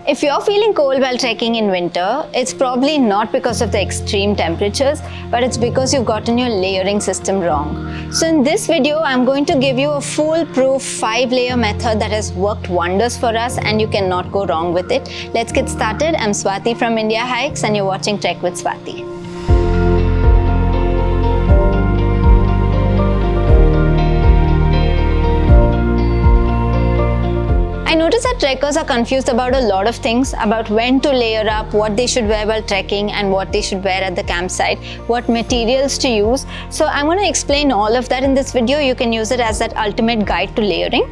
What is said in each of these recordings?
If you're feeling cold while trekking in winter, it's probably not because of the extreme temperatures, but it's because you've gotten your layering system wrong. So in this video, I'm going to give you a foolproof 5-layer method that has worked wonders for us and you cannot go wrong with it. Let's get started. I'm Swathi from Indiahikes and you're watching Trek with Swathi. I notice that trekkers are confused about a lot of things, about when to layer up, what they should wear while trekking and what they should wear at the campsite, what materials to use. So I'm going to explain all of that in this video. You can use it as that ultimate guide to layering.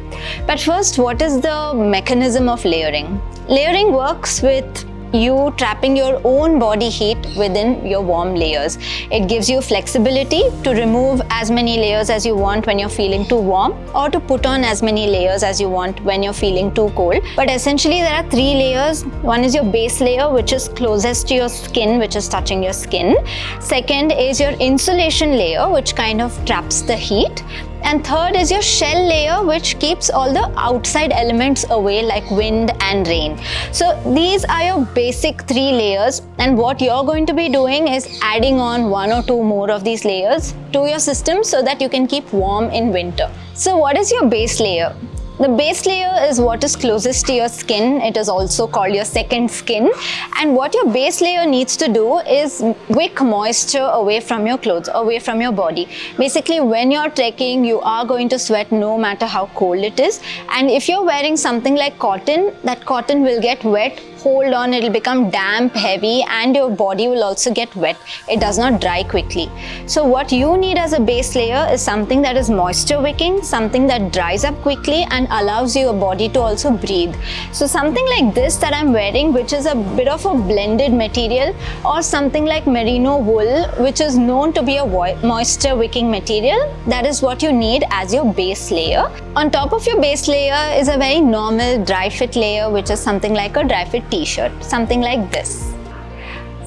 But first, what is the mechanism of layering? Layering works with you trapping your own body heat within your warm layers. It gives you flexibility to remove as many layers as you want when you're feeling too warm, or to put on as many layers as you want when you're feeling too cold. But essentially there are 3 layers. One is your base layer, which is closest to your skin, which is touching your skin. Second is your insulation layer, which kind of traps the heat. And third is your shell layer, which keeps all the outside elements away like wind and rain. So these are your basic 3 layers, and what you're going to be doing is adding on 1 or 2 more of these layers to your system so that you can keep warm in winter. So what is your base layer? The base layer is what is closest to your skin. It is also called your second skin. And what your base layer needs to do is wick moisture away from your clothes, away from your body. Basically, when you're trekking, you are going to sweat no matter how cold it is. And if you're wearing something like cotton, that cotton will get wet. Hold on, it'll become damp, heavy, and your body will also get wet. It does not dry quickly. So what you need as a base layer is something that is moisture wicking, something that dries up quickly and allows your body to also breathe. So something like this that I'm wearing, which is a bit of a blended material, or something like merino wool, which is known to be a moisture wicking material, that is what you need as your base layer. On top of your base layer is a very normal dry fit layer, which is something like a dry fit t-shirt, something like this.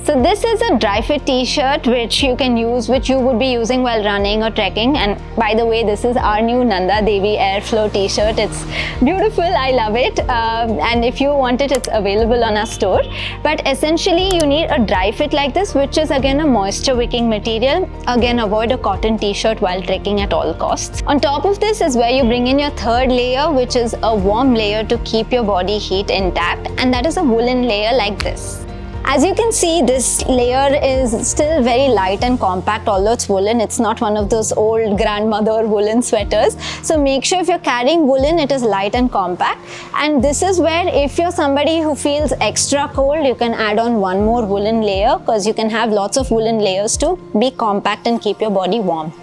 So this is a dry fit t-shirt which you can use, which you would be using while running or trekking. And by the way, this is our new Nanda Devi Airflow t-shirt. It's beautiful, I love it. And if you want it, it's available on our store. But essentially you need a dry fit like this, which is again a moisture wicking material. Again, avoid a cotton t-shirt while trekking at all costs. On top of this is where you bring in your 3rd layer, which is a warm layer to keep your body heat intact. And that is a woolen layer like this. As you can see, this layer is still very light and compact, although it's woolen. It's not one of those old grandmother woolen sweaters. So make sure if you're carrying woolen, it is light and compact. And this is where if you're somebody who feels extra cold, you can add on 1 more woolen layer, because you can have lots of woolen layers to be compact and keep your body warm.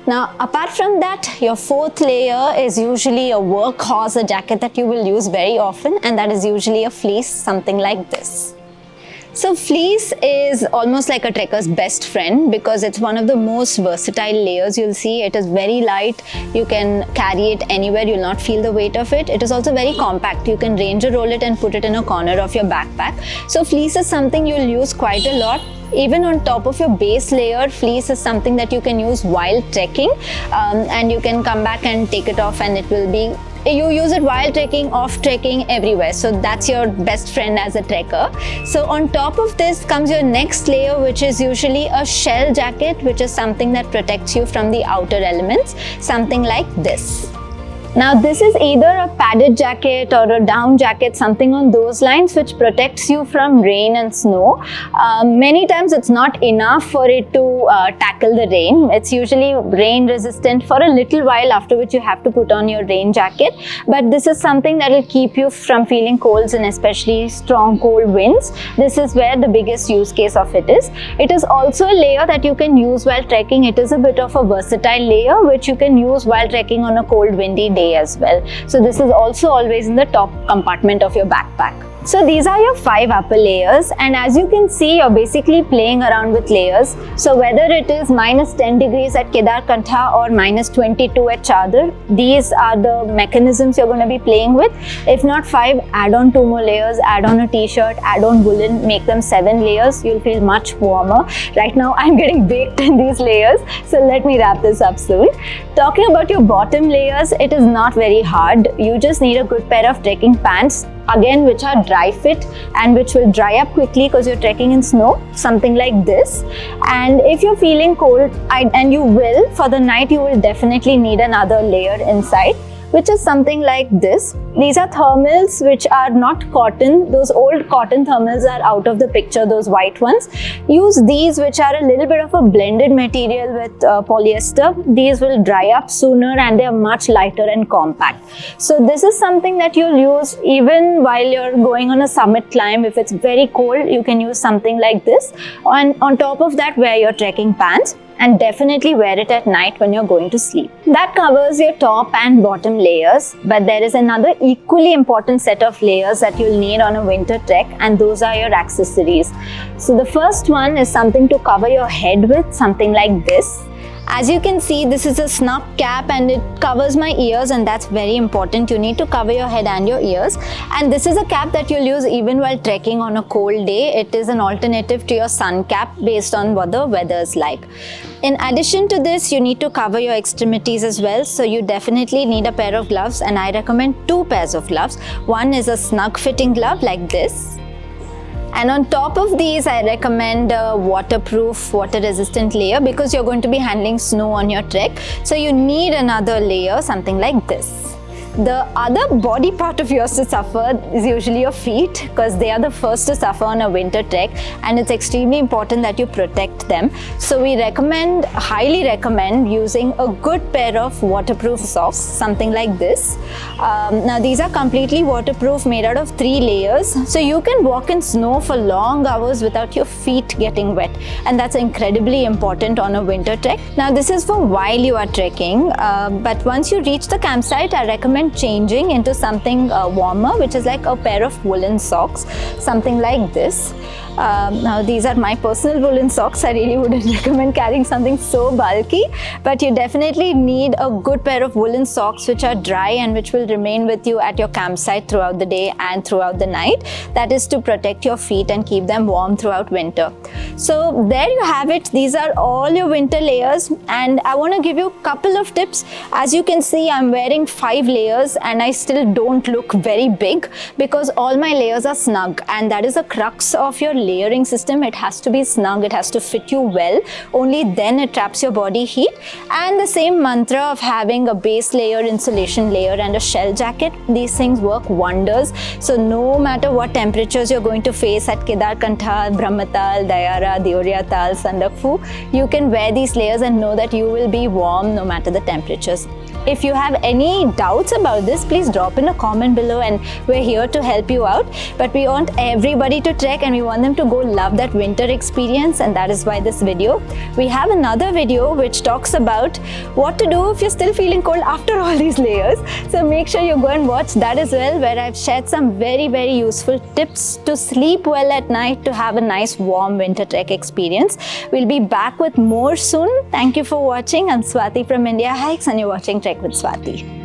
Now, apart from that, your 4th layer is usually a workhorse, a jacket that you will use very often, and that is usually a fleece, something like this. So fleece is almost like a trekker's best friend because it's one of the most versatile layers you'll see. It is very light. You can carry it anywhere. You'll not feel the weight of it. It is also very compact. You can ranger roll it and put it in a corner of your backpack. So fleece is something you'll use quite a lot. Even on top of your base layer, fleece is something that you can use while trekking, and you can come back and take it off and it will be, you use it while trekking, off trekking, everywhere. So that's your best friend as a trekker. So on top of this comes your next layer, which is usually a shell jacket, which is something that protects you from the outer elements, something like this. Now this is either a padded jacket or a down jacket, something on those lines, which protects you from rain and snow. Many times it's not enough for it to tackle the rain. It's usually rain resistant for a little while, after which you have to put on your rain jacket. But this is something that will keep you from feeling colds and especially strong cold winds. This is where the biggest use case of it is. It is also a layer that you can use while trekking. It is a bit of a versatile layer which you can use while trekking on a cold windy day as well. So this is also always in the top compartment of your backpack. So these are your 5 upper layers, and as you can see, you're basically playing around with layers. So whether it is -10 degrees at Kedarkantha or -22 at Chadar, these are the mechanisms you're going to be playing with. If not 5, add on 2 more layers, add on a t-shirt, add on woolen, make them 7 layers. You'll feel much warmer. Right now I'm getting baked in these layers, so let me wrap this up soon. Talking about your bottom layers, it is not very hard. You just need a good pair of trekking pants, again which are dry fit and which will dry up quickly because you're trekking in snow, something like this. And if you're feeling cold, and you will, for the night you will definitely need another layer inside, which is something like this. These are thermals which are not cotton. Those old cotton thermals are out of the picture, those white ones. Use these, which are a little bit of a blended material with polyester. These will dry up sooner and they are much lighter and compact. So this is something that you'll use even while you're going on a summit climb. If it's very cold, you can use something like this. And on top of that, wear your trekking pants. And definitely wear it at night when you're going to sleep. That covers your top and bottom layers, but there is another equally important set of layers that you'll need on a winter trek, and those are your accessories. So the first one is something to cover your head with, something like this. As you can see, this is a snub cap and it covers my ears, and that's very important. You need to cover your head and your ears. And this is a cap that you'll use even while trekking on a cold day. It is an alternative to your sun cap based on what the weather is like. In addition to this, you need to cover your extremities as well. So you definitely need a pair of gloves, and I recommend 2 pairs of gloves. One is a snug fitting glove like this. And on top of these, I recommend a waterproof, water-resistant layer because you're going to be handling snow on your trek. So you need another layer, something like this. The other body part of yours to suffer is usually your feet, because they are the first to suffer on a winter trek, and it's extremely important that you protect them. So we highly recommend using a good pair of waterproof socks, something like this. Now these are completely waterproof, made out of 3 layers. So you can walk in snow for long hours without your feet getting wet, and that's incredibly important on a winter trek. Now this is for while you are trekking, but once you reach the campsite, I recommend changing into something warmer, which is like a pair of woolen socks, something like this. Now these are my personal woolen socks. I really wouldn't recommend carrying something so bulky, but you definitely need a good pair of woolen socks which are dry and which will remain with you at your campsite throughout the day and throughout the night. That is to protect your feet and keep them warm throughout winter. So there you have it. These are all your winter layers, and I want to give you a couple of tips. As you can see, I'm wearing 5 layers and I still don't look very big because all my layers are snug, and that is the crux of your layering system. It has to be snug, it has to fit you well, only then it traps your body heat. And the same mantra of having a base layer, insulation layer and a shell jacket, these things work wonders. So no matter what temperatures you're going to face at Kedarkantha, Brahmatal, Dayara, Deoryatal, Sandakfu, you can wear these layers and know that you will be warm no matter the temperatures. If you have any doubts about this, please drop in a comment below and we're here to help you out. But we want everybody to trek and we want them to go love that winter experience, and that is why this video. We have another video which talks about what to do if you're still feeling cold after all these layers. So make sure you go and watch that as well, where I've shared some very, very useful tips to sleep well at night, to have a nice warm winter trek experience. We'll be back with more soon. Thank you for watching. I'm Swathi from Indiahikes and you're watching Trek with Swathi.